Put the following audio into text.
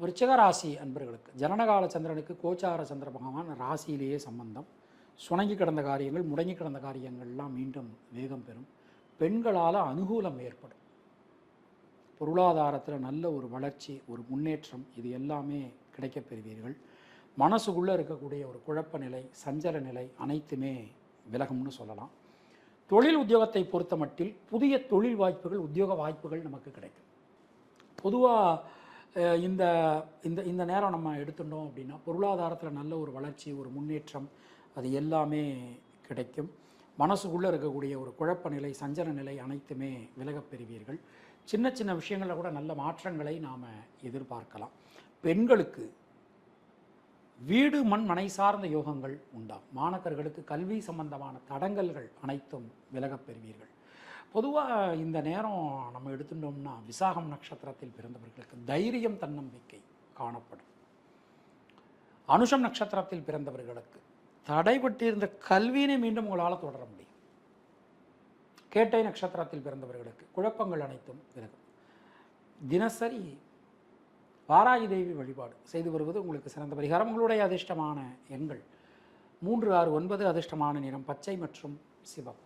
விருச்சிக ராசி அன்பர்களுக்கு ஜனனகால சந்திரனுக்கு கோச்சார சந்திர பகவான் ராசியிலேயே சம்பந்தம். சுணங்கி கிடந்த காரியங்கள், முடங்கி கிடந்த காரியங்கள்லாம் மீண்டும் வேகம் பெறும். பெண்களால் அனுகூலம் ஏற்படும். பொருளாதாரத்தில் நல்ல ஒரு வளர்ச்சி, ஒரு முன்னேற்றம், இது எல்லாமே கிடைக்கப் பெறுவீர்கள். மனசுக்குள்ளே இருக்கக்கூடிய ஒரு குழப்ப நிலை, சஞ்சல நிலை அனைத்துமே விலகும்னு சொல்லலாம். தொழில் உத்தியோகத்தை பொறுத்த மட்டில் புதிய தொழில் வாய்ப்புகள், உத்தியோக வாய்ப்புகள் நமக்கு கிடைக்கும். பொதுவாக இந்த இந்த இந்த நேரம் நம்ம எடுத்துட்டோம் அப்படின்னா பொருளாதாரத்தில் நல்ல ஒரு வளர்ச்சி, ஒரு முன்னேற்றம், அது எல்லாமே கிடைக்கும். மனசுக்குள்ளே இருக்கக்கூடிய ஒரு குழப்ப நிலை, சஞ்சல நிலை அனைத்துமே விலகப் பெறுவீர்கள். சின்ன சின்ன விஷயங்களில் கூட நல்ல மாற்றங்களை நாம் எதிர்பார்க்கலாம். பெண்களுக்கு வீடு மண் மனை சார்ந்த யோகங்கள் உண்டாகும். மாணவர்களுக்கு கல்வி சம்பந்தமான தடங்கல்கள் அனைத்தும் விலகப் பெறுவீர்கள். பொதுவாக இந்த நேரம் நம்ம எடுத்துட்டோம்னா விசாகம் நட்சத்திரத்தில் பிறந்தவர்களுக்கு தைரியம், தன்னம்பிக்கை காணப்படும். அனுஷம் நட்சத்திரத்தில் பிறந்தவர்களுக்கு தடைபட்டிருந்த கல்வியினை மீண்டும் உங்களால் தொடர முடியும். கேட்டை நட்சத்திரத்தில் பிறந்தவர்களுக்கு குழப்பங்கள் அனைத்தும் விலகும். தினசரி வாராகி தேவி வழிபாடு செய்து வருவது உங்களுக்கு சிறந்த பரிகாரம். உங்களுடைய அதிர்ஷ்டமான எண்கள் 3, 6, 9. அதிர்ஷ்டமான நிறம் பச்சை மற்றும் சிவப்பு.